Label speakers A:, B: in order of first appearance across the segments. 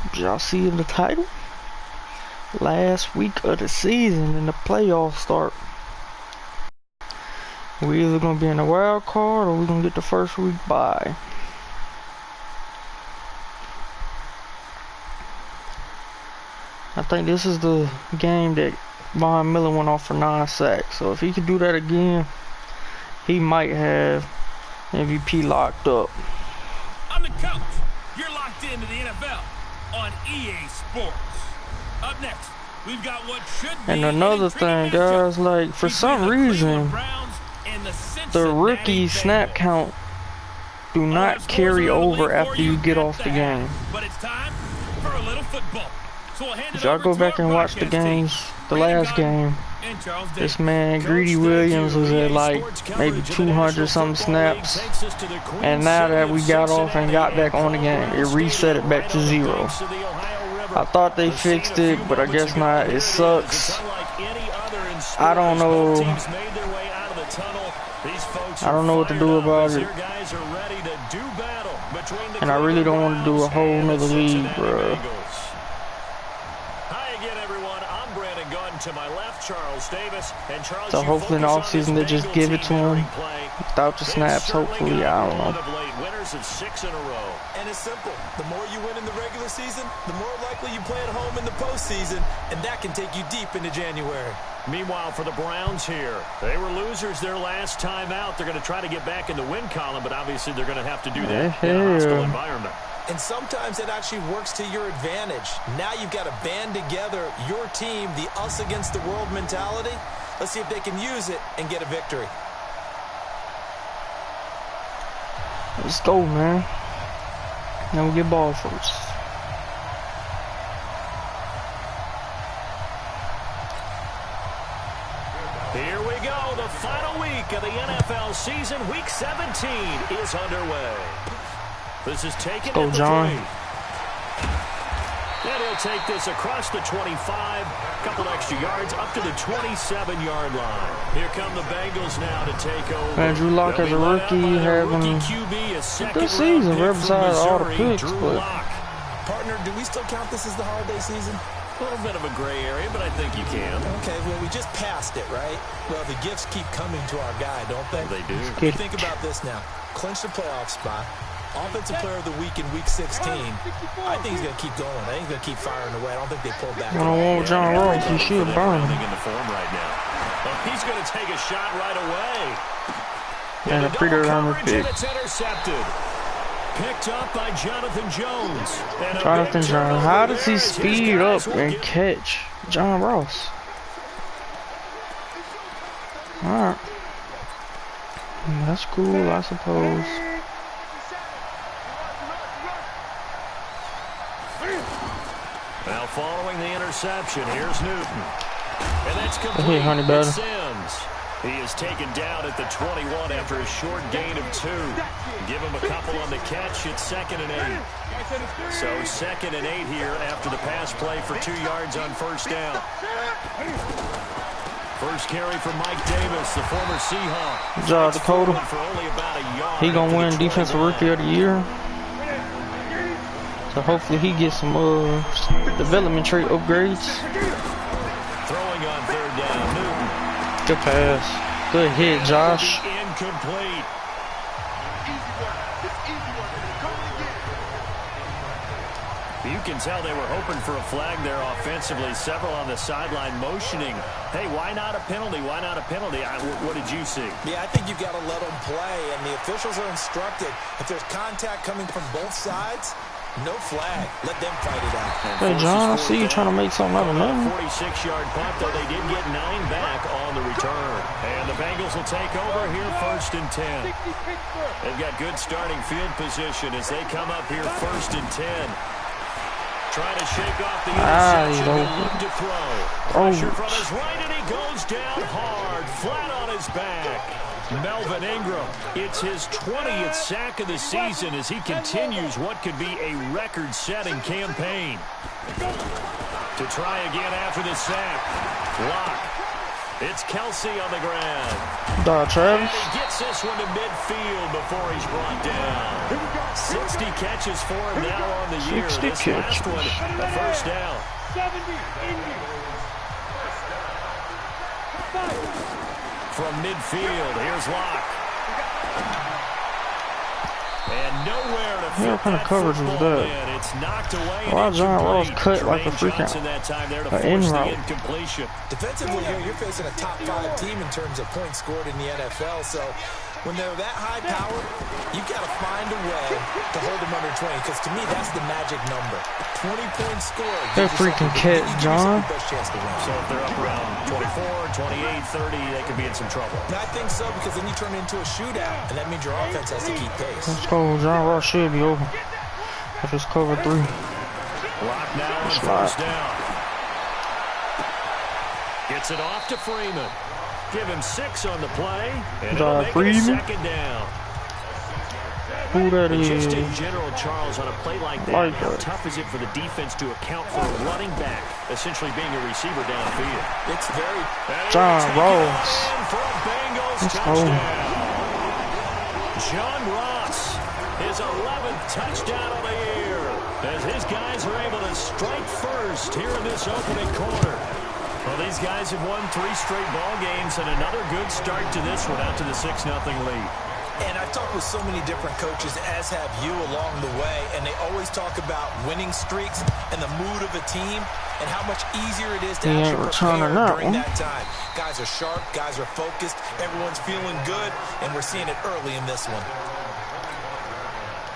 A: Did y'all see the title? Last week of the season and the playoffs start. We either gonna be in the wild card or we gonna get the first week bye. I think this is the game that Von Miller went off for 9 sacks. So if he could do that again, he might have MVP locked up.
B: I'm the coach. You're locked into the NFL on EA Sports. Up next, we've got what should be
A: and another thing, guys, like for some reason, the rookie snap count do not carry over after you get off the game.
B: But it's time for a little football.
A: If y'all go back and watch the games, the last game, this man Greedy Williams was at like maybe 200 something snaps, and now that we got off and got back on the game, it reset it back to 0. I thought they fixed it, but I guess not. It sucks. I don't know. I don't know what to do about it. And I really don't want to do a whole nother league, bro.
C: To my left, Charles Davis, and Charles,
A: so hopefully in the offseason they just give it to him without the snaps. Hopefully, I don't know.
C: Winners of 6 in a row.
D: And it's simple. The more you win in the regular season, the more likely you play at home in the postseason, and that can take you deep into January.
C: Meanwhile, for the Browns here, they were losers their last time out. They're going to try to get back in the win column, but obviously they're going to have to do that in a hostile environment.
D: And sometimes it actually works to your advantage. Now you've got to band together your team, the us against the world mentality. Let's see if they can use it and get a victory.
A: Let's go, man. Now we get ball first.
C: Here we go. The final week of the NFL season. Week 17 is underway. This is taken
A: at the 3. And
C: he'll take this across the 25, couple extra yards up to the 27-yard line. Here come the Bengals now to take over.
A: Andrew Luck as a rookie having a good season, right beside all the picks. But
D: partner, do we still count this as the holiday season?
C: A little bit of a gray area, but I think you can.
D: Okay, well, we just passed it, right? Well, the gifts keep coming to our guy, don't they?
C: They do.
D: Think about this now. Clinch the playoff spot. Offensive player of the week in week 16. I think he's going to keep going. I think he's going to keep firing away. I don't think they pull back.
A: One-on-one with John Ross. He should burn.
C: In the form right now. He's going to take a shot right away.
A: And a pretty runner pick.
C: It's intercepted. Picked up by Jonathan Jones.
A: Jonathan Jones. How does he speed up and catch John Ross? Alright. That's cool, I suppose.
C: Now following the interception, here's Newton. And that's complete.
A: Honey Badger.
C: Sims. He is taken down at the 21 after a short gain of 2. Give him a couple on the catch. It's 2nd and 8. So 2nd and 8 here after the pass play for 2 yards on first down. First carry for Mike Davis, the former Seahawk.
A: Good job, Dakota. He gonna win Defensive Rookie of the Year. So hopefully he gets some development trait upgrades.
C: Throwing on 3rd down, Newton.
A: Good pass. Good hit, Josh.
C: Incomplete. You can tell they were hoping for a flag there offensively. Several on the sideline motioning. Hey, why not a penalty? Why not a penalty? What did you see?
D: Yeah, I think you've got to let them play, and the officials are instructed. If there's contact coming from both sides, no flag. Let them fight it out.
A: Hey, John, I see you trying to make something out of nothing.
C: 46-yard punt, though they did get 9 back on the return. And the Bengals will take over here 1st and 10. They've got good starting field position as they come up here 1st and 10. Trying to shake off the interception and look to throw. Pressure from his right, and he goes down hard, flat on his back. Melvin Ingram, it's his 20th sack of the season as he continues what could be a record-setting campaign. To try again after the sack. Lock It's Kelsey on the ground.
A: Travis.
C: And he gets this one to midfield before he's brought down. 60 catches for him now on the year.
A: 60
C: this
A: catches.
C: last one, a first down.
B: 70 Indy.
C: From midfield, here's Locke. And nowhere to fit
A: What kind of coverage was that?
C: in. It's knocked away.
A: Why John Ross cut like a freaking in route?
D: Defensively here, you're facing a top 5 team in terms of points scored in the NFL. So when they're that high powered, you've got to find a way to hold them under 20. Because to me, that's the magic number. 20 points scored.
A: That freaking cat, John.
C: So if they're up around 24, 28, 30, they could be in some trouble.
D: I think so, because then you turn it into a shootout, and that means your offense has to keep pace.
A: Let's go. John Ross should be open. I just covered 3.
C: Lock now on first down. Gets it off to Freeman. Give him 6 on the play, and it'll make it a second down.
A: Who that is?
C: Just in general, Charles, on a play like that, how tough is it for the defense to account for a running back essentially being a receiver downfield?
D: It's very...
A: John Ross.
C: For a Bengals
A: touchdown.
C: John Ross, his 11th touchdown of the year, as his guys are able to strike first here in this opening quarter. Well, these guys have won 3 straight ball games, and another good start to this one out to the 6-0 lead.
D: And I've talked with so many different coaches, as have you, along the way, and they always talk about winning streaks and the mood of a team and how much easier it is to actually prepare during that time. Guys are sharp, guys are focused, everyone's feeling good, and we're seeing it early in this one.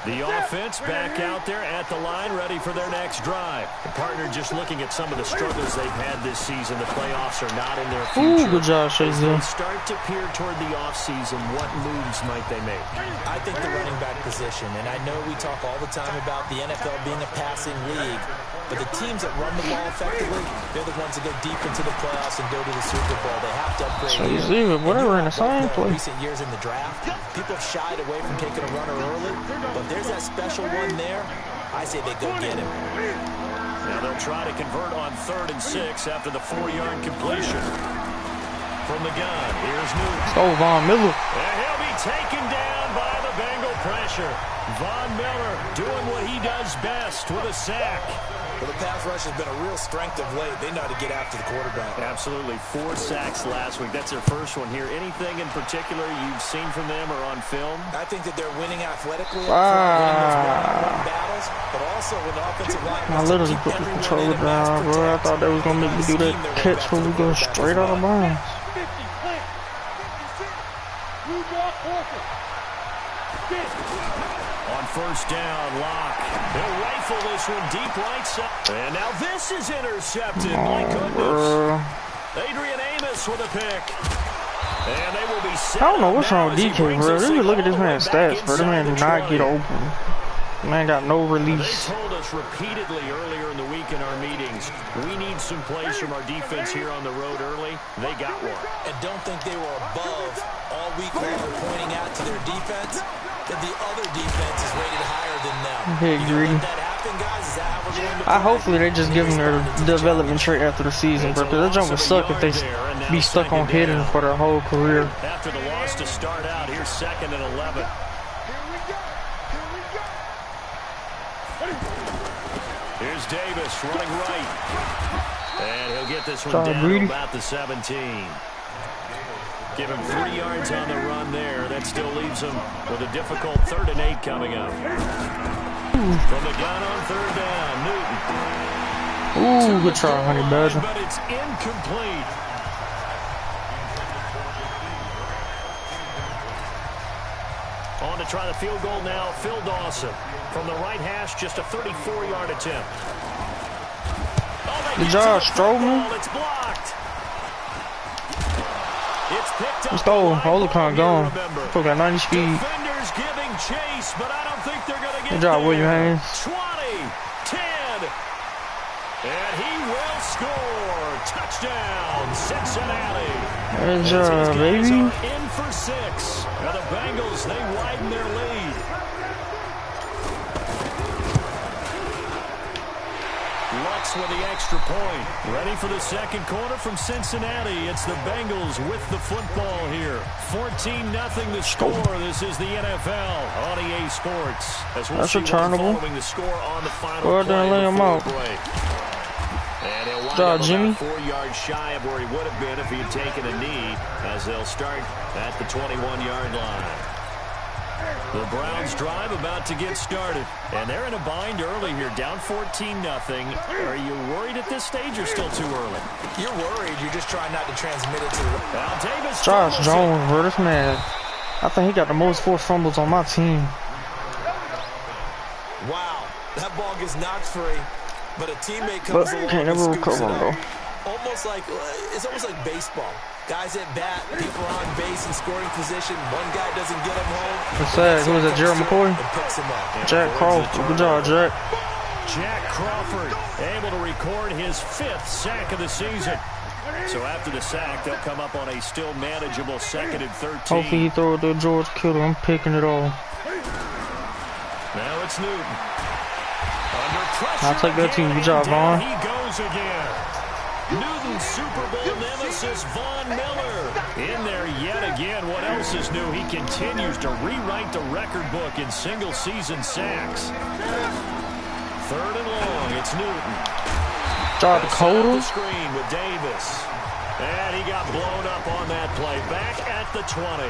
C: The offense back out there at the line, ready for their next drive. The partner just looking at some of the struggles they've had this season. The playoffs are not in their future.
A: Ooh, good job,
C: As they start to peer toward the offseason, what moves might they make?
D: I think the running back position, and I know we talk all the time about the NFL being a passing league, but the teams that run the ball effectively, they're the ones that go deep into the playoffs and go to the Super Bowl. They have to upgrade.
A: Whatever in the same play.
D: Recent years in the draft, people have shied away from taking a runner early, but there's that special one there. I say they go get him.
C: Now they'll try to convert on 3rd and 6 after the 4-yard completion. From the gun, here's Newton.
A: Oh, Von Miller.
C: And he'll be taken down by the Bengal pressure. Von Miller doing what he does best with a sack.
D: Well, the pass rush has been a real strength of late. They know how to get after the quarterback.
C: Absolutely. 4 sacks last week. That's their first one here. Anything in particular you've seen from them or on film?
D: I think that they're winning athletically. Winning those one-on-one battles, but also with the offensive line.
A: I literally put the controller down, bro. I thought they was going to make me do that catch when we go straight out of bounds.
C: On first down, Locke. He'll rifle this one deep right side. And now this is intercepted. My goodness. Adrian Amos with a pick. And they will be set.
A: I don't know what's wrong with DK, bro. Really look at this man's stats, bro. This man do not get open. Man got no release.
C: They told us repeatedly earlier in the week in our meetings, we need some plays from our defense here on the road early. They got one.
D: And don't think they were above all week long pointing out to their defense that the other defense is rated higher than them.
A: Hey, Greedy. Hopefully they just give them their development trait after the season, bro. Because that jump would suck if they be stuck on hitting for their whole career.
C: After the loss to start out, here's 2nd and 11. Here's Davis running right. And he'll get this one down to about the 17. Give him 3 yards on the run there. That still leaves him with a difficult 3rd and 8 coming up. From the gun on 3rd down, Newton.
A: Ooh, good try, Honey Badger.
C: But it's incomplete. On to try the field goal now, Phil Dawson. From the right hash, just a 34-yard attempt.
A: Good job, Strowman.
C: It's blocked. It's picked up.
A: Stole. Holocron gone. Still got 90 speed.
C: Defenders giving chase, but I don't think they're going to get
A: good job, William Haynes.
C: 20, 10, and he will score. Touchdown, Cincinnati.
A: Good job, baby.
C: In for 6. Now the Bengals, they widen their lead. Lutz with the extra point. Ready for the second quarter from Cincinnati. It's the Bengals with the football here. 14-0 the score. This is the NFL on EA Sports. As we'll
A: That's returnable.
C: The score on the final
A: Go ahead and lay him out.
C: And he'll wind
A: Job,
C: up
A: Jimmy.
C: about 4 yards shy of where he would have been if he had taken a knee, as they'll start at the 21-yard line. The Browns drive about to get started, and they're in a bind early here, down 14-0. Are you worried at this stage or still too early?
D: You're worried. You're just trying not to transmit it to the...
C: Now Davis
A: Josh Jones, bro, this man. I think he got the most forced fumbles on my team.
D: Wow, that ball gets knocked free, but a teammate comes along
A: can't
D: and
A: never
D: scoops
A: recover
D: it
A: him,
D: up.
A: though.
D: It's almost like baseball. Guys at bat, people are on base in scoring position. One guy doesn't get him home.
A: What's that? Who was that, Gerald McCoy?
D: Picks him up.
A: Jack Crawford. Good job, Jack.
C: Jack Crawford able to record his 5th sack of the season. So after the sack, they'll come up on a still manageable 2nd and 13.
A: Hopefully he throw it to George Kittle. I'm picking it all.
C: Now it's Newton. Under pressure.
A: I'll take that too. Good job, Vaughn.
C: He goes again. Newton's Super Bowl nemesis, Von Miller. In there yet again. What else is new? He continues to rewrite the record book in single-season sacks. 3rd and long. It's Newton.
A: Job Dakota.
C: The screen with Davis. And he got blown up on that play. Back at the 20.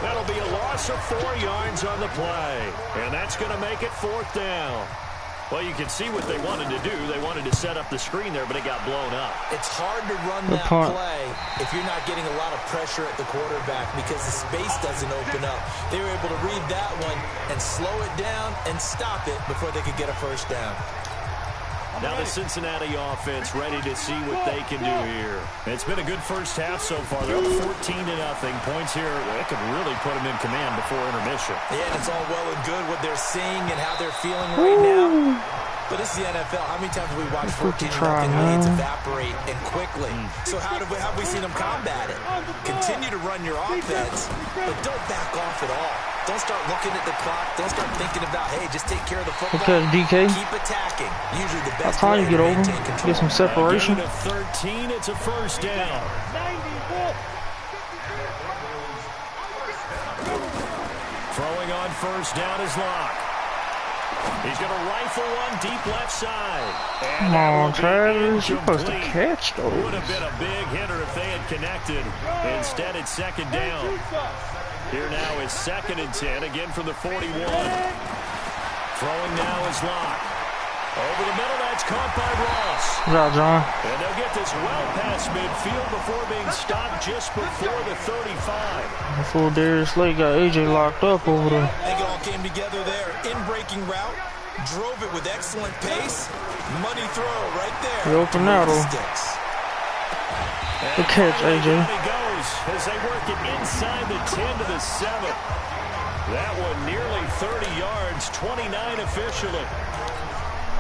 C: That'll be a loss of 4 yards on the play. And that's going to make it 4th down. Well, you can see what they wanted to do. They wanted to set up the screen there, but it got blown up.
D: It's hard to run that play if you're not getting a lot of pressure at the quarterback because the space doesn't open up. They were able to read that one and slow it down and stop it before they could get a first down.
C: Now the Cincinnati offense ready to see what they can do here. It's been a good first half so far. They're up 14-0. Points here, that could really put them in command before intermission.
D: Yeah, and it's all well and good what they're seeing and how they're feeling right now. But this is the NFL. How many times have we watched 14-0 leads evaporate and quickly? So how have we seen them combat it? Continue to run your offense, but don't back off at all. Don't start looking at the clock. Don't start thinking about, hey, just take care of the football.
A: Okay, DK.
D: Keep attacking. Usually the best
A: time you get over, get some separation.
C: Gain of 13, it's a first down. Throwing on first down is Locke. He's going to rifle one deep left side.
A: Come on, Travis. You're supposed to catch those.
C: Would have been a big hitter if they had connected. Instead, it's 2nd down. Here now is 2nd and 10, again from the 41. Throwing now is Locke. Over the middle, that's caught by Ross.
A: Good job, John.
C: And they'll get this well past midfield before being stopped just before the 35.
A: Before Darius Slade got AJ locked up over there.
D: I think it all came together there. In-breaking route, drove it with excellent pace. Money throw right there.
A: He opened out, though. Good catch, AJ.
C: As they work it inside the 10 to the 7. That one nearly 30 yards, 29 officially.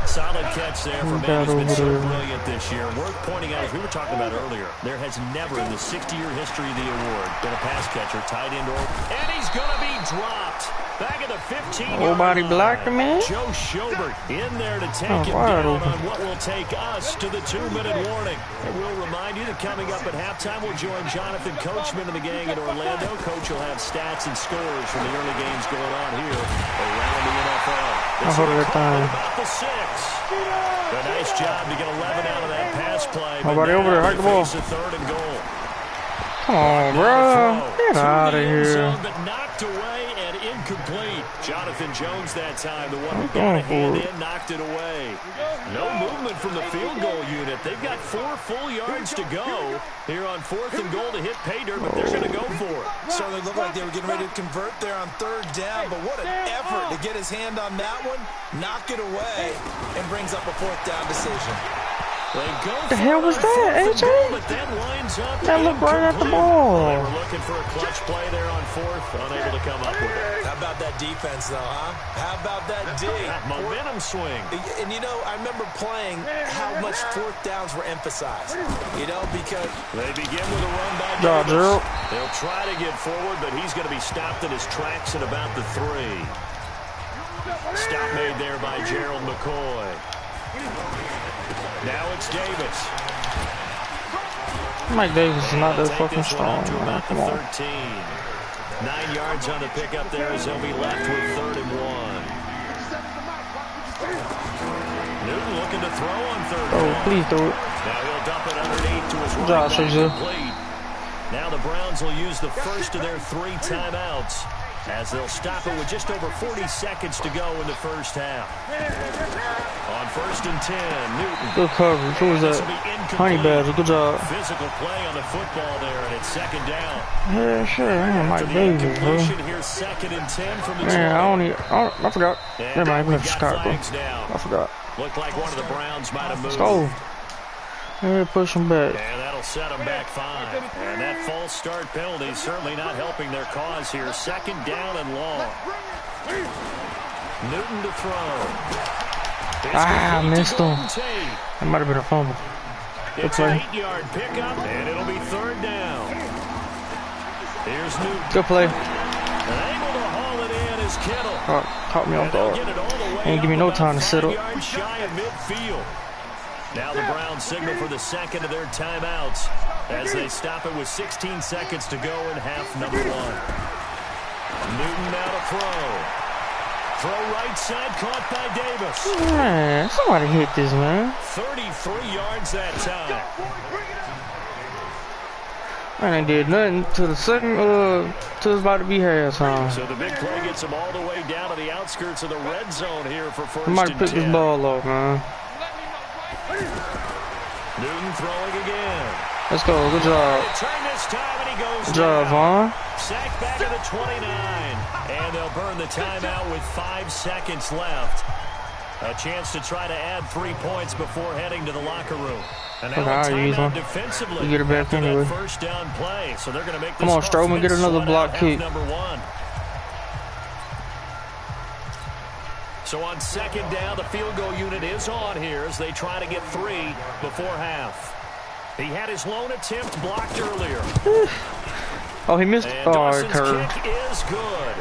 C: Solid catch there for man who's been so brilliant this year. Worth pointing out, as we were talking about earlier, there has never in the 60-year history of the award been a pass catcher, tight end, and he's going to be dropped. Back at the 15-yard
A: Nobody
C: line.
A: blocked him, man.
C: Joe Schobert in there to take him down on what will take us to the 2-minute warning. And we'll remind you that coming up at halftime, we'll join Jonathan Coachman and the gang in Orlando. Coach will have stats and scores from the early games going on here around the NFL.
A: I heard that time.
C: About the 6. A nice job to get 11 out of that pass play.
A: Nobody over there. Hike the ball.
C: 3rd and goal.
A: Come on, bro. Get out of here.
C: But knocked away and incomplete. Jonathan Jones that time, the one who got a hand in, knocked it away. No movement from the field goal unit. They've got 4 full yards to go here on 4th and goal to hit pay dirt, but they're going to go for it.
D: Certainly looked like they were getting ready to convert there on 3rd down, but what an effort to get his hand on that one, knock it away, and brings up a 4th down decision.
A: The hell was that, AJ? That looked right at the ball.
C: They were looking for a clutch play there on 4th, unable to come up with it.
D: How about that defense, though, huh? How about that D?
C: Momentum swing.
D: And, you know, I remember playing how much 4th downs were emphasized, you know, because
C: they begin with a run by
A: Davis.
C: They'll try to get forward, but he's going to be stopped in his tracks at about the 3. Stop made there by Gerald McCoy. Now it's Davis.
A: Mike Davis is not that fucking strong, man. Come on.
C: 9 yards on the pickup there as they'll be left with 3rd and 1. Newton looking to throw on 3rd and 1.
A: Oh, please do it.
C: Now he'll dump it underneath to his
A: Good
C: running
A: job,
C: back
A: Caesar.
C: complete. Now the Browns will use the first of their 3 timeouts as they'll stop it with just over 40 seconds to go in the first half. On 1st and 10, Newton.
A: Good coverage. Who was that? Honey Badger. Good job.
C: Physical play on the football there, and it's 2nd down.
A: Yeah, sure. I'm Mike Davis, bro.
C: Here's 2nd and 10 from the
A: Man, I forgot.
C: And
A: Never mind,
C: we've
A: left
C: got
A: Chicago.
C: flags now.
A: I forgot.
C: Looked like one of the Browns might have moved.
A: Let's go. Yeah, push him back.
C: And that'll set them back 5. And that false start penalty certainly not helping their cause here. 2nd down and long. Newton to throw.
A: I missed him. That might have been a fumble. Good
C: It's
A: play.
C: an 8-yard pickup, and it'll be 3rd down. Here's Newton.
A: Good play.
C: And able to haul it in is Kittle.
A: Caught me off
C: And they'll
A: guard.
C: get it all the way
A: Ain't give me
C: up
A: no
C: about
A: time to sit
C: 5
A: up.
C: yards shy of midfield. Now the Browns signal for the 2nd of their timeouts as they stop it with 16 seconds to go in half number 1. Newton now to throw. Throw right side, caught by Davis.
A: Man, somebody hit this, man.
C: 33 yards that time.
A: Man, ain't did nothing to the second, till it's about to be halftime.
C: So the big play gets him all the way down to the outskirts of the red zone here for 1st
A: Somebody
C: and
A: pick
C: 10.
A: this ball up, man.
C: Newton throwing again.
A: Let's go. Good job.
C: Turn this time and he goes
A: Good job,
C: down.
A: Vaughn.
C: Sacked back at the 29. And they'll burn the timeout with 5 seconds left. A chance to try to add 3 points before heading to the locker room. And now a timeout defensively.
A: You get it back
C: after
A: anyway.
C: that first down play. So they're going to make this
A: Come on, Strowman,
C: offense
A: get another
C: sweat
A: block
C: out
A: kick.
C: half number 1. So on 2nd down, the field goal unit is on here as they try to get 3 before half. He had his lone attempt blocked earlier.
A: Oh, he missed.
C: And
A: Oh,
C: Dawson's
A: curve.
C: kick is good.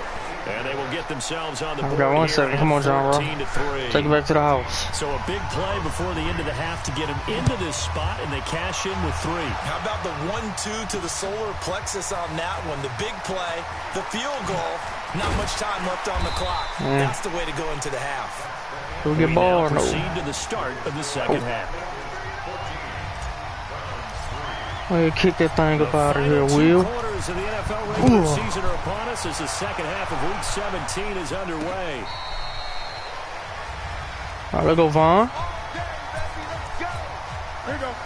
C: And they will get themselves on the board.
A: I've got 1
C: here
A: second.
C: at
A: Come on, John Ross.
C: 14-3.
A: Take it back to the house.
C: So a big play before the end of the half to get him into this spot, and they cash in with 3.
D: How about the 1-2 to the solar plexus on that one? The big play, the field goal, not much time left on the clock.
A: Yeah.
D: That's the way to go into the half.
A: Do we get ball or no?
C: Proceed to the start of the second half.
A: Well, kick that thing up out of here, Will.
C: Quarters of the NFL regular season are upon us as the second half of Week 17 is underway.
A: All right, let's go, Vaughn.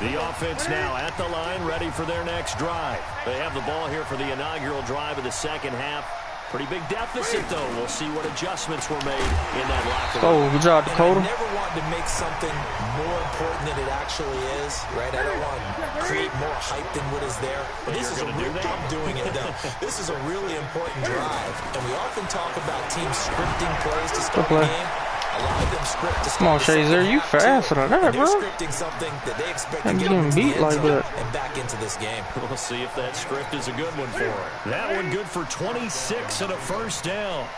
C: The offense now at the line, ready for their next drive. They have the ball here for the inaugural drive of the second half. Pretty big deficit, though. We'll see what adjustments were made in that locker room.
A: Oh, good job, Dakota.
D: I never want to make something more important than it actually is, right? I don't want to create more hype than what is there. But this is a real, I'm doing it, though. This is a really important drive. And we often talk about teams scripting plays to start the game. A lot of them script to start.
A: Come on, Shazer, you faster than that, bro.
D: They're scripting something that they expect to
A: I'm
D: get
A: getting
D: into the
A: beat
D: end
A: like
D: zone
A: that.
D: and back into this game.
C: We'll see if that script is a good one for him. That one good for 26 and a first down.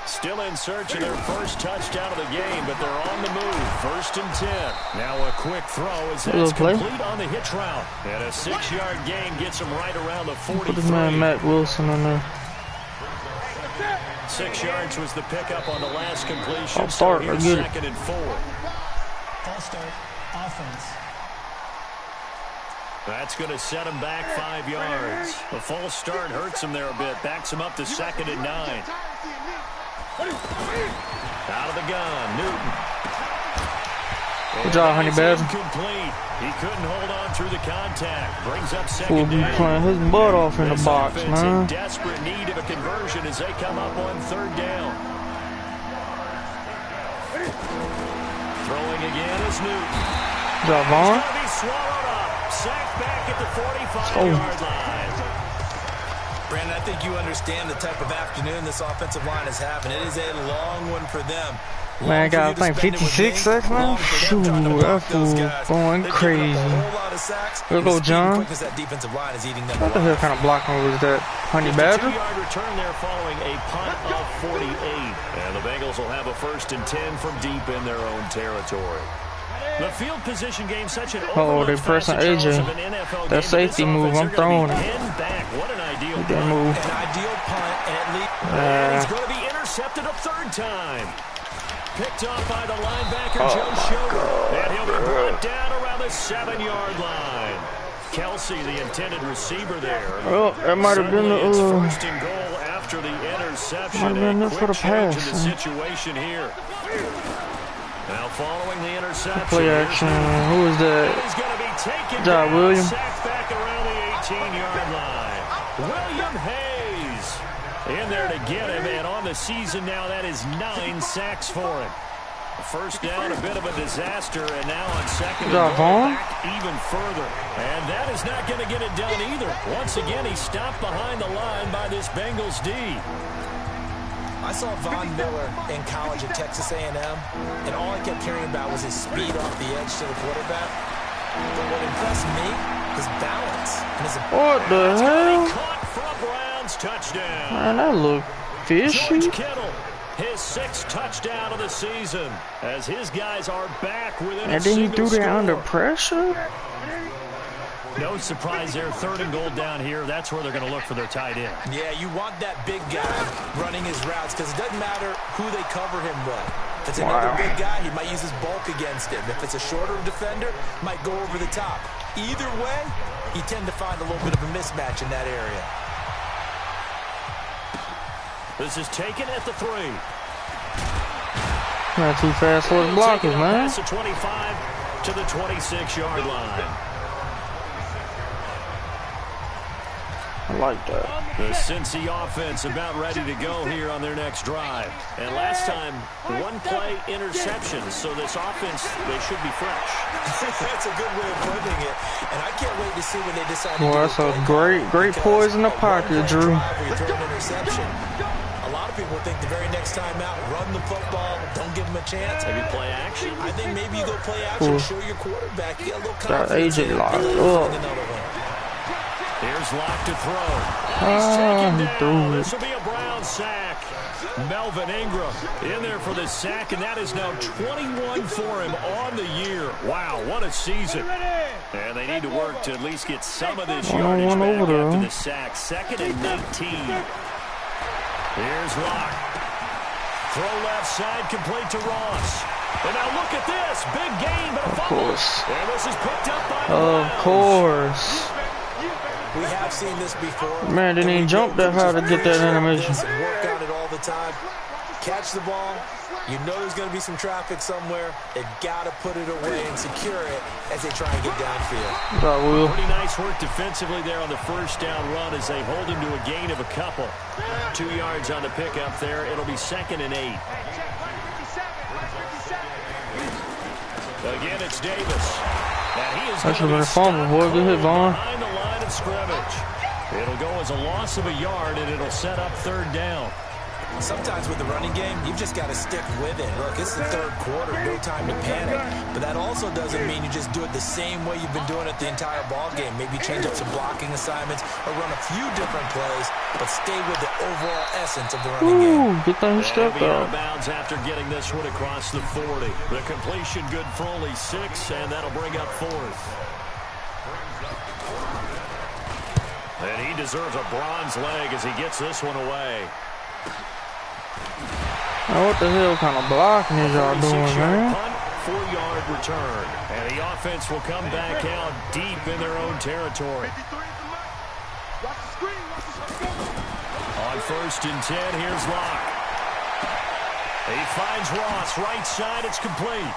C: Still in search of their first touchdown of the game, but they're on the move. 1st and 10. Now a quick throw as that's complete on the hitch route. And a 6-yard gain gets them right around the 43.
A: Put this man Matt Wilson in there.
C: 6 yards was the pickup on the last completion.
A: I'll start.
C: So here's
A: Get it.
C: 2nd and 4.
E: False start. Offense.
C: That's going to set him back 5 yards. The false start hurts him there a bit. Backs him up to 2nd and 9. Out of the gun, Newton.
A: Good job, Honey Badger.
C: Incomplete. He couldn't hold on through the contact. Brings up
A: Fool
C: 2nd
A: be
C: down.
A: playing his butt off in the
C: This
A: box,
C: offense
A: man.
C: in desperate need of a conversion as they come up on 3rd down. Throwing again is Newton.
A: Good job, Vaughn.
C: He's going to be swallowed up. Sacked back at the 45-yard line.
D: Brandon, I think you understand the type of afternoon this offensive line is having. It is a long one for them.
A: Man, I got, I think, 56 sacks, man. Shoot, that fool going crazy. Let's go, John. What the hell kind of blocking was that? Honey Badger?
C: 2-yard return there following a punt of 48. And the Bengals will have a 1st and 10 from deep in their own territory. The field position game such an
A: they pressing AJ. That safety move, I'm throwing it.
C: What an ideal
A: move.
D: An ideal punt, and at least
C: he's going to be intercepted a third time. Picked off by the linebacker, Joe Schober. And he'll be brought down around the 7-yard line. Kelsey, the intended receiver there.
A: Well, that might have been the
C: first and goal after the interception.
A: Might have been it for the pass.
C: The situation here. Now following the interception.
A: Play action. Who is that?
C: He's going to be taken
A: down. William.
C: Sacked back around the 18-yard line. William Hayes in there to get him, and on the season now that is 9 sacks for him. First down, a bit of a disaster, and now on second and goal, back even further. And that is not going to get it done either. Once again, he's stopped behind the line by this Bengals D.
D: I saw Von Miller in college at Texas A&M, and all I kept hearing about was his speed off the edge to the quarterback. But what impressed me, his balance. And his
A: what the hell?
C: Caught for a Browns touchdown.
A: Man, that look fishy.
C: George Kittle, his 6th touchdown of the season, as his guys are back within
A: and then he threw that under pressure?
C: No surprise there, 3rd and goal down here. That's where they're going to look for their tight end.
D: Yeah, you want that big guy running his routes because it doesn't matter who they cover him with. If it's another big guy, he might use his bulk against him. If it's a shorter defender, might go over the top. Either way, you tend to find a little bit of a mismatch in that area.
C: This is taken at the 3.
A: Not too fast for the blockers, man.
C: Pass the 25 to the 26-yard line.
A: I like that.
C: The Cincy offense about ready to go here on their next drive. And last time, 1 play interception. So this offense, they should be fresh.
D: That's a good way of putting it. And I can't wait to see when they decide to do
A: that's a great poise in the pocket, Drew.
D: A lot of people think the very next time out, run the football, don't give them a chance.
C: Maybe play action.
D: I think maybe you go play action, show your quarterback, get a little confidence.
A: That agent locked up.
C: Here's Locke to throw. He's taken down. This will be a Brown sack. Melvin Ingram in there for the sack, and that is now 21 for him on the year. Wow, what a season. And they need to work to at least get some of this yardage back after the sack. 2nd and 19. Here's Locke. Throw left side, complete to Ross. And now look at this. Big gain, but a fumble. And this is picked up by the Browns.
A: Of course.
D: We have seen this before.
A: Man, didn't even jump that high to get that animation.
D: Work on it all the time. Catch the ball. You know there's going to be some traffic somewhere. They've got to put it away and secure it as they try and get downfield.
C: Pretty nice work defensively there on the first down run as they hold him to a gain of a couple. 2 yards on the pickup there. It'll be 2nd and 8. Again, it's Davis.
A: That should have been a fumble, boy. Good hit, Vaughn.
C: Behind the line of scrimmage. It'll go as a loss of a yard, and it'll set up 3rd down.
D: Sometimes with the running game, you've just got to stick with it. Look, it's the 3rd quarter, no time to panic. But that also doesn't mean you just do it the same way you've been doing it the entire ball game. Maybe change up some blocking assignments or run a few different plays, but stay with the overall essence of the running game.
A: Good thing he stepped
C: out of bounds after getting this one across the 40. The completion good for only 6, and that'll bring up 4th. And he deserves a bronze leg as he gets this one away.
A: Now what the hell kind of blocking is y'all doing, man?
C: 4-yard return. And the offense will come back out deep in their own territory. On 1st and 10, here's Locke. He finds Ross, right side, it's complete.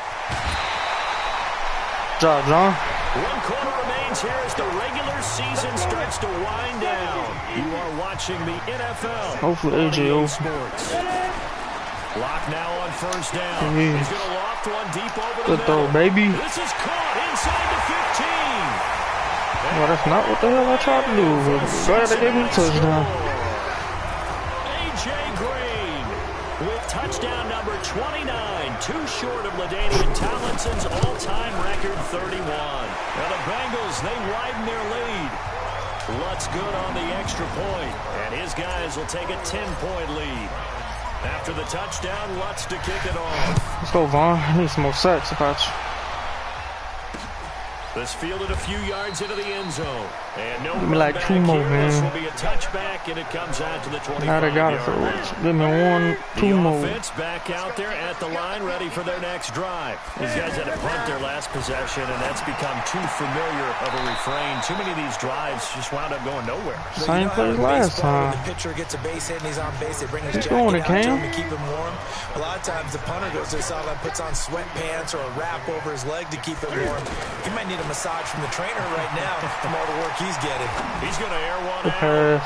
A: Good job, John.
C: 1 quarter remains here as the regular season starts to wind down. You are watching the NFL.
A: Hopefully AJ
C: Sports. Locke now on 1st down. He's going to loft one deep over the
A: middle. Good throw, baby.
C: This is caught inside the 15.
A: Well, that's not what the hell I tried to do. Glad they gave me a touchdown.
C: A.J. Green with touchdown number 29. Too short of LaDainian Tomlinson's all-time record 31. Now the Bengals, they widen their lead. Lutz good on the extra point, and his guys will take a 10-point lead. After the touchdown, Lutz to kick it off.
A: Let's go, Vaughn. I need some more sacks if I
C: This fielded a few yards into the end zone. And no
A: give me like 2 more, man.
C: This will be a touchback, and it comes out to the 25-yard line.
A: Now they got it for it. Give me 1, 2 more.
C: The offense back out there at the line, ready for their next drive. These guys had to punt their last possession, and that's become too familiar of a refrain. Too many of these drives just wound up going nowhere.
A: Same play as last time.
D: The pitcher gets a base hit and he's on base. They bring his
A: Keep going,
D: jacket out to
A: Cam.
D: him to keep him warm. A lot of times the punter goes to the sideline, puts on sweatpants or a wrap over his leg to keep it warm. He might need a massage from the trainer right now from all the work he's getting.
C: He's going to air one
A: out.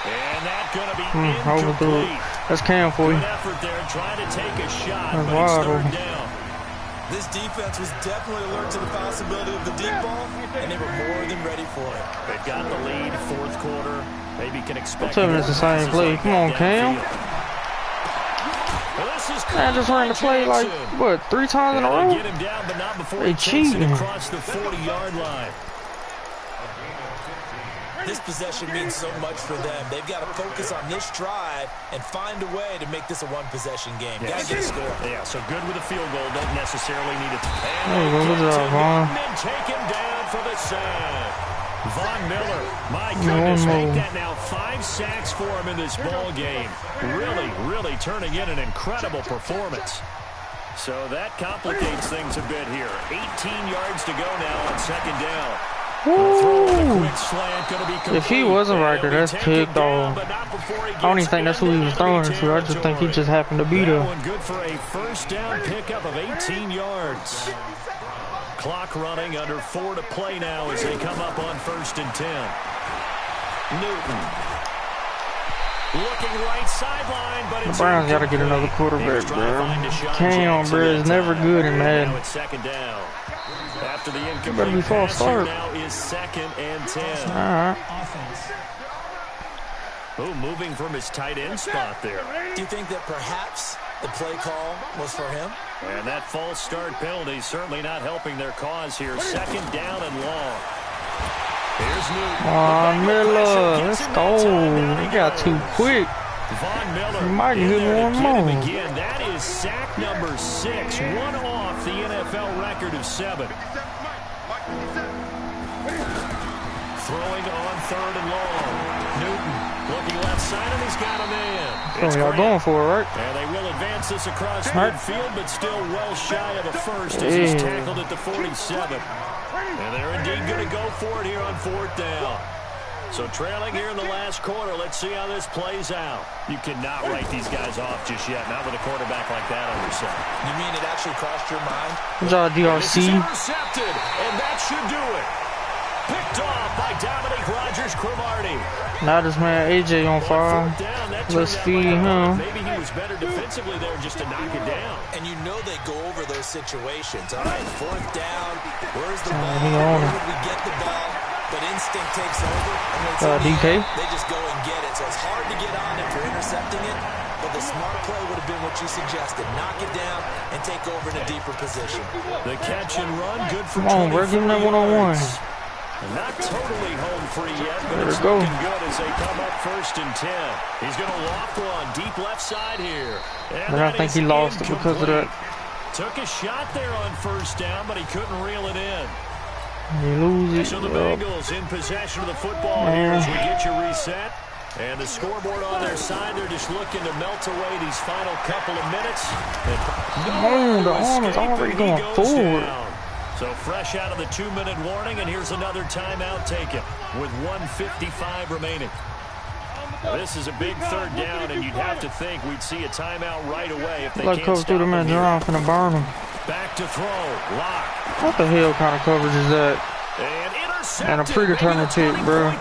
C: And that's going to be incomplete.
A: That's Cam for you.
C: Good effort there, trying to take a shot,
A: That's
C: but it's
A: wild.
C: 3rd down.
D: This defense was definitely alert to the possibility of the deep ball, and they were more than ready for it.
C: They've got the lead, 4th quarter. Maybe can expect.
A: I'm telling you, it's the same play. Come on, Cam. I just ran the play like, what, 3 times in a row?
C: Get him down, but not before
A: they cheating.
C: Across the 40-yard line.
D: This possession means so much for them. They've got to focus on this drive and find a way to make this a one-possession game. Got to get a score.
C: Yeah, so good with a field goal. Don't necessarily need it.
A: There you go. Good job, Vaughn.
C: And take him down for the sack. Von Miller, my goodness, make that now 5 sacks for him in this ball game. Really turning in an incredible performance. So that complicates things a bit here. 18 yards to go now on 2nd down.
A: If he wasn't right there, that's picked off. I don't even think that's who he was throwing to. I just think he just happened to be there.
C: Good for a 1st down pickup of 18 yards. Clock running, under 4 to play now as they come up on 1st and 10. Newton. Looking right sideline, but
A: the Browns got to get another quarterback, bro. Cam, bro, is never good in Madden.
C: It's 2nd down. After the incomplete
A: better be false start.
C: Now is 2nd and 10.
A: All right.
C: Oh, moving from his tight end spot there.
D: Do you think that perhaps the play call was for him?
C: And that false start penalty certainly not helping their cause here. 2nd down and long. Here's Newton.
A: Miller, let's go. He got too quick.
C: Von Miller.
A: He might get one more.
C: Again. That is sack number 6. One off the NFL record of 7. Throwing on 3rd and long. Newton looking left side, and he's got a man.
A: So y'all going for it, right?
C: And they will advance this across midfield, but still well shy of a first as he's tackled at the 47. And they're indeed going to go for it here on 4th down. So trailing here in the last quarter, let's see how this plays out. You cannot write these guys off just yet, not with a quarterback like that on your side.
D: You mean it actually crossed your mind?
A: Good job, DRC.
C: Intercepted, and that should do it. Picked off by Dominique Rodgers-Cromartie.
A: Now this man AJ on fire. Let's feed him.
C: Maybe he was better defensively there just to knock it down.
D: And you know they go over those situations. All right, 4th down. Where's the ball?
A: He
D: Where
A: on it.
D: would we get the ball? But instinct takes over. And
A: DK.
D: They just go and get it. So it's hard to get on if you're intercepting it. But the smart play would have been what you suggested. Knock it down and take over in a deeper position.
C: The catch and run, good for 20
A: Come on, bro. Give him that one-on-one.
C: Not totally home free yet, but
A: There
C: it's
A: we go.
C: looking good as they come up 1st and 10. He's going to loft one deep left side here.
A: But I think he lost it because of that.
C: Took a shot there on 1st down, but he couldn't reel it in.
A: You lose it.
C: So the Bengals in possession of the football here as we get you reset. And the scoreboard on their side, they're just looking to melt away these final couple of minutes.
A: The arm is already going forward.
C: So fresh out of the 2-minute warning, and here's another timeout taken with 1:55 remaining. This is a big 3rd down, and you'd have to think we'd see a timeout right away if they can't
A: cover
C: stop
A: through the
C: them
A: man,
C: here.
A: I'm finna burn him.
C: Back to throw, Lock.
A: What the hell kind of coverage is that?
C: And intercepted.
A: And a predetermined pick, bro.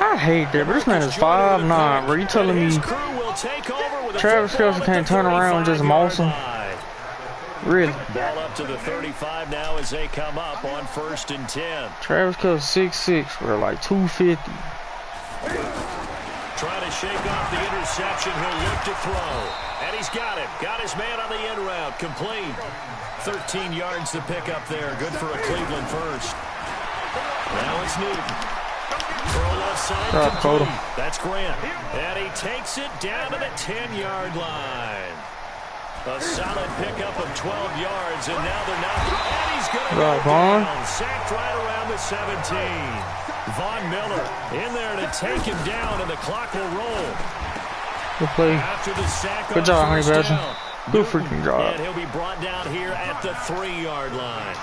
A: I hate that, but this man is 5'9", bro. You telling me Travis Kelce can't turn around and just moss him? Really?
C: Ball up to the 35 now as they come up on 1st and 10.
A: Travis Kelce 6'6", bro, like 250.
C: Trying to shake off the interception. He'll look to throw. And he's got it. Got his man on the end route. Complete. 13 yards to pick up there. Good for a Cleveland first. Now it's Newton. Throw left side. Complete. That's Grant. And he takes it down to the 10-yard line. A solid pickup of 12 yards, and now they're not. And he's going to
A: Right,
C: go
A: Vaughn.
C: down. Sacked right around the 17. Von Miller in there to take him down, and the clock will roll.
A: Good play.
C: After the sack
A: Good
C: on
A: job, Honey
C: first
A: Badger.
C: down.
A: Good freaking job.
C: And he'll be brought down here at the 3-yard line.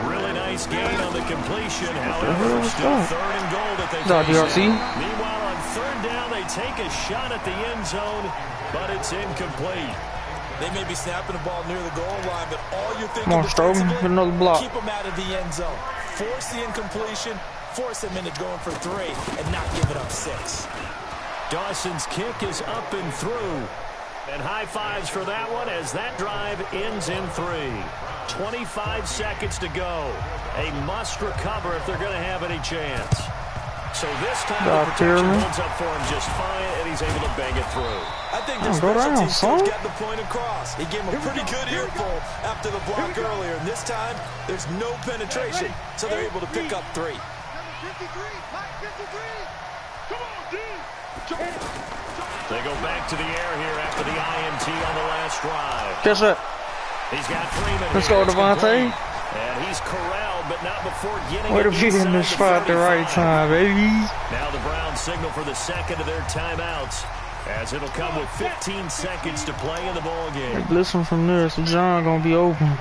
C: Really nice gain on the completion. However, still third and goal that they
A: Good job, DRC.
C: Meanwhile, on third down, they take a shot at the end zone, but it's incomplete.
D: They may be snapping the ball near the goal line, but all you're thinking
A: Come on, Strowman,
D: defensively,
A: get another block.
D: keep them out of the end zone. Force the incompletion, force them into going for 3, and not give it up 6.
C: Dawson's kick is up and through. And high fives for that one as that drive ends in 3. 25 seconds to go. A must recover if they're going to have any chance. So this time the protection holds up for him just fine, and he's able to bang it through.
D: I think the special teams coach got the point across. He gave him a pretty good earful after the block earlier, and this time there's no penetration, so they're able to pick up 3.
C: They go back to the air here after the INT on the last drive.
A: Guess what?
C: He's got Freeman.
A: Let's go, Devontae.
C: And he's corralled, but not before getting
A: Way to be in this spot at the right time, baby.
C: Now the Browns signal for the second of their timeouts, as it'll come with 15 seconds to play in the ball game.
A: Like, listen from there, so John gonna be open.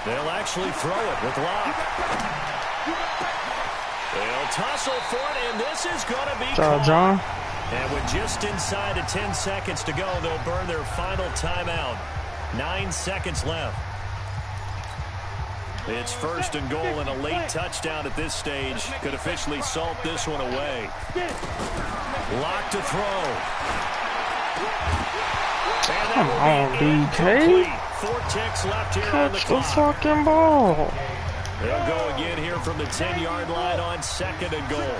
C: They'll actually throw it with Locke. They'll tussle for it, and this is going to be caught.
A: John.
C: And with just inside of 10 seconds to go, they'll burn their final timeout. 9 seconds left. It's first and goal, and a late touchdown at this stage could officially salt this one away. Lock to throw.
A: Come on, DK.
C: 4 ticks left here on the
A: Catch the
C: clock.
A: fucking ball.
C: They'll go again here from the 10-yard line on second and goal.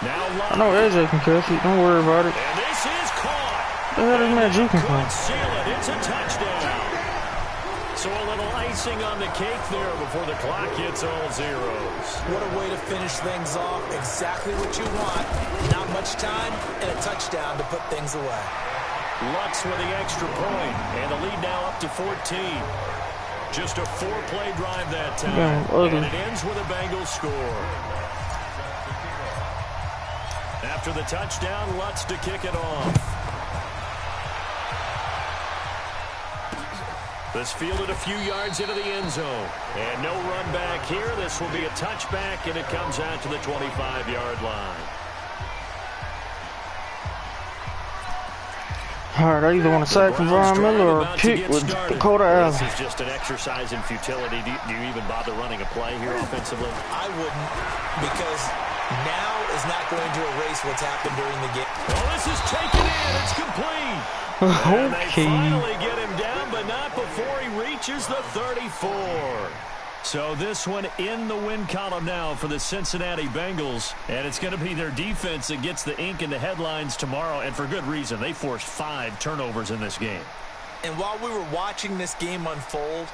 C: Now
A: I know AJ can catch it. Don't worry about it.
C: and this is caught.
A: The hell is Matt juking from?
C: Could seal it. It's a touchdown. So a little icing on the cake there before the clock hits all zeros.
D: What a way to finish things off. Exactly what you want. Not much time and a touchdown to put things away.
C: Lutz with the extra point, and the lead now up to 14. Just a 4-play drive that time, and it ends with a Bengals score. After the touchdown, Lutz to kick it off. This fielded a few yards into the end zone. And no run back here. This will be a touchback, and it comes out to the 25-yard line.
A: Alright, I either want to sack from Von Miller or kick with Dakota Allen.
C: This is just an exercise in futility. Do you even bother running a play here offensively?
D: I wouldn't, because now is not going to erase what's happened during the game.
C: Well, this is taken in. It's complete. And they finally get him down, but not before he reaches the 34. So this one in the win column now for the Cincinnati Bengals. And it's going to be their defense that gets the ink in the headlines tomorrow, and for good reason. They forced 5 turnovers in this game.
D: And while we were watching this game unfold,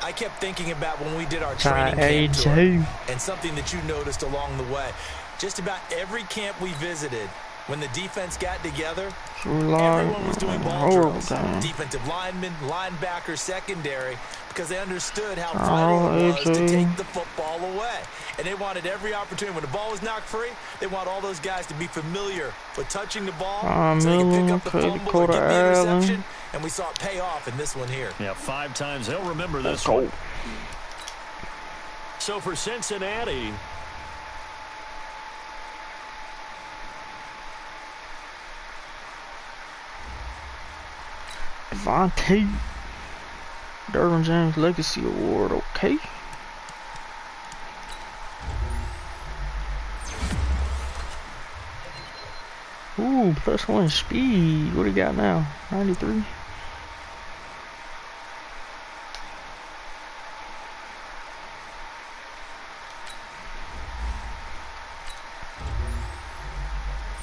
D: I kept thinking about when we did our training camp tour, and something that you noticed along the way. Just about every camp we visited, when the defense got together, everyone was doing ball drills. Defensive linemen, linebackers, secondary, because they understood how vital it was to take the football away. And they wanted every opportunity. When the ball was knocked free, they want all those guys to be familiar with touching the ball so they can pick up the fumble or get the interception. And we saw it pay off in this one here.
C: Yeah, 5 times. They'll remember this one. So for Cincinnati,
A: Devontae, Derwin James Legacy Award, okay. Ooh, +1 speed. What do you got now? 93.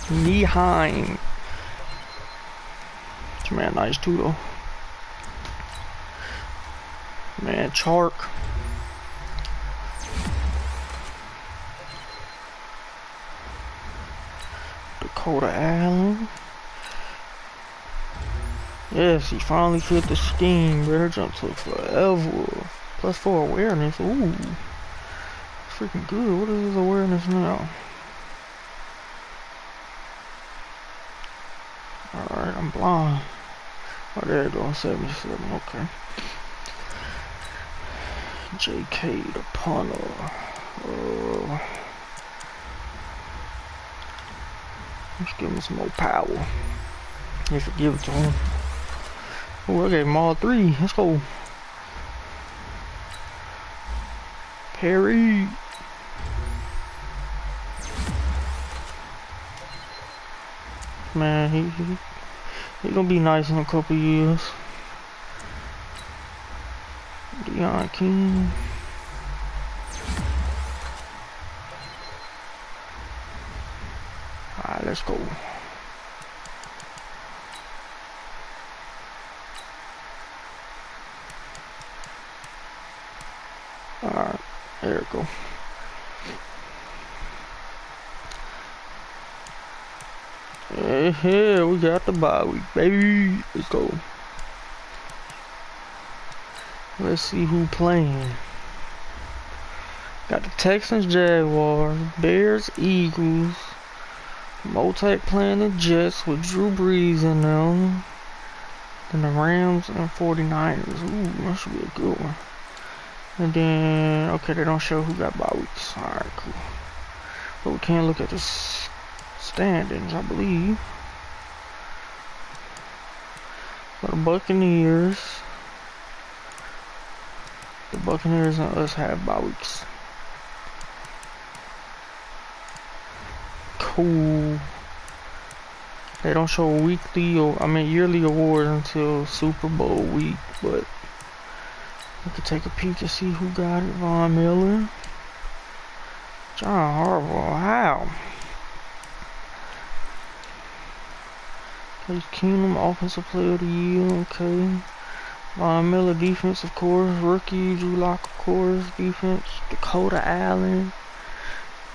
A: Nieheim. Man, nice too though. Man, Chark. Dakota Allen. Yes, he finally fit the scheme, bro. Her jump took forever. +4 awareness. Ooh. Freaking good. What is his awareness now? Alright, I'm blind. Oh, there you go. 77. Okay. JK the punter. Let's give him some more power. If you give it to him. Oh, I gave him all 3. Let's go. Perry. Man, he gonna be nice in a couple years. Deion King. Alright, let's go. Alright, there we go. Yeah, we got the bye week, baby. Let's go. Let's see who playing. Got the Texans, Jaguars, Bears, Eagles. Motec playing the Jets with Drew Brees in them. Then the Rams and 49ers. Ooh, that should be a good one. And then, okay, they don't show who got bye weeks. Alright, cool. But we can look at the standings, I believe. For the Buccaneers. The Buccaneers and us have bye weeks. Cool. They don't show weekly or yearly awards until Super Bowl week, but we could take a peek and see who got it. Von Miller, John Harbaugh, how? Case Keenum, Offensive Player of the Year, okay. Von Miller, defense, of course. Rookie, Drew Lock, of course. Defense, Dakota Allen.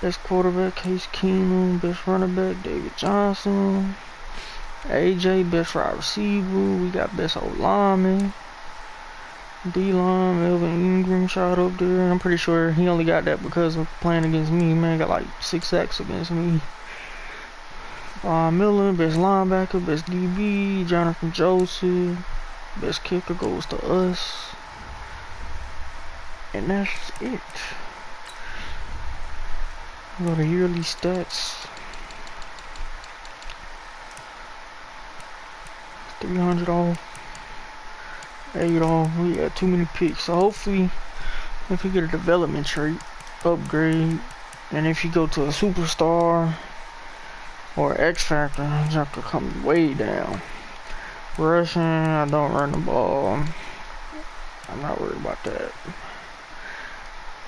A: Best quarterback, Case Keenum. Best running back, David Johnson. AJ, best wide receiver. We got best old lineman. D-line, Melvin Ingram shot up there. I'm pretty sure he only got that because of playing against me. Man, got like 6 sacks against me. Miller, best linebacker, best DB. Jonathan Joseph. Best kicker goes to us. And that's it. Go to yearly stats. 300 off. 8 off. We got too many picks. So hopefully, if we get a development trait, upgrade, and if you go to a superstar or X Factor, jump could come way down. Rushing, I don't run the ball. I'm not worried about that.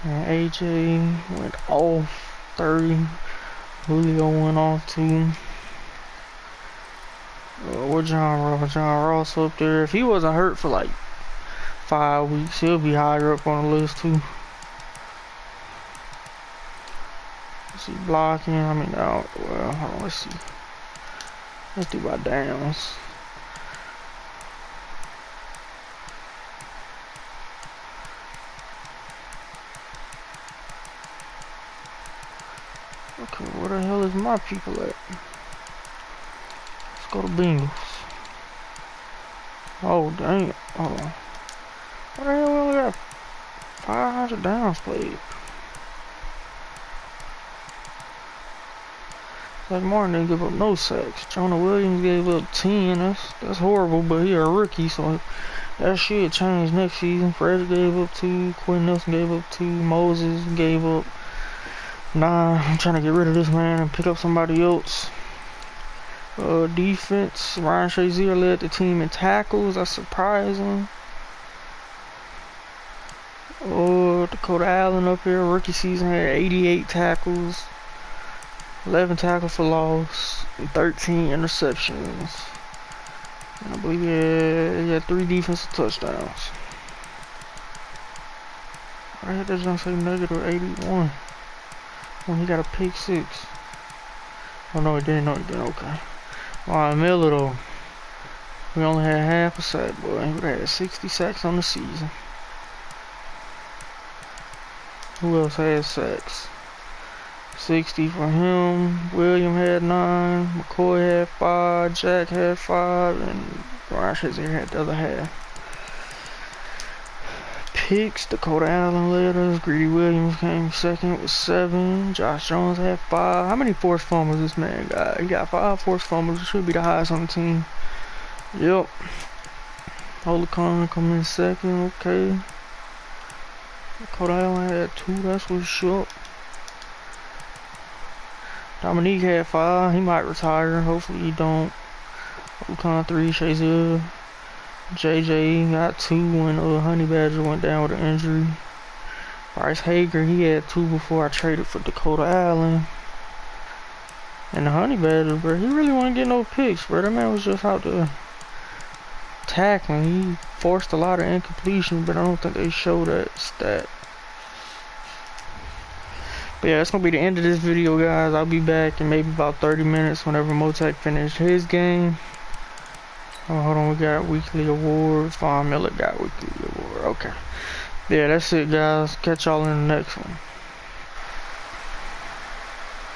A: And AJ went off 30. Julio went off 2. With John Ross up there. If he wasn't hurt for like 5 weeks, he'll be higher up on the list too. Let's see, blocking. Well, hold on, let's see. Let's do by downs. Okay, where the hell is my people at? Let's go to Bengals. Oh, dang. Hold on. What the hell, we only got 500 downs played? Zach Martin didn't give up no sacks. Jonah Williams gave up 10. That's horrible, but he a rookie, so that should change next season. Fred gave up 2. Quentin Nelson gave up 2. Moses gave up 9. I'm trying to get rid of this man and pick up somebody else. Defense, Ryan Shazier led the team in tackles. That's surprising. Dakota Allen up here, rookie season, had 88 tackles, 11 tackles for loss, and 13 interceptions. And I believe he had 3 defensive touchdowns. I had that jump say negative 81 when he got a pick 6. Oh no, he didn't. Okay. Miller though, We only had half a sack, boy. We had 60 sacks on the season. Who else had sacks? 60 for him. William had 9. McCoy had 5. Jack had 5. And Ryan Shazier had the other half. Picks, Dakota Allen led us. Greedy Williams came second with 7. Josh Jones had 5. How many forced fumbles this man got? He got 5 forced fumbles. It should be the highest on the team. Yep. Holocon coming in second. Okay. Dakota Allen had 2. That's what's up. Dominique had 5. He might retire. Hopefully he don't. Holocon 3. Shazier. JJ got 2 when Honey Badger went down with an injury. Bryce Hager, he had 2 before I traded for Dakota Allen. And the Honey Badger, bro, he really wasn't getting no picks, bro. That man was just out there tackling. He forced a lot of incompletion, but I don't think they show that stat. But yeah, that's gonna be the end of this video, guys. I'll be back in maybe about 30 minutes whenever Motek finished his game. Oh, hold on, we got weekly awards. Von Miller got weekly award. Okay. Yeah, that's it, guys. Catch y'all in the next one.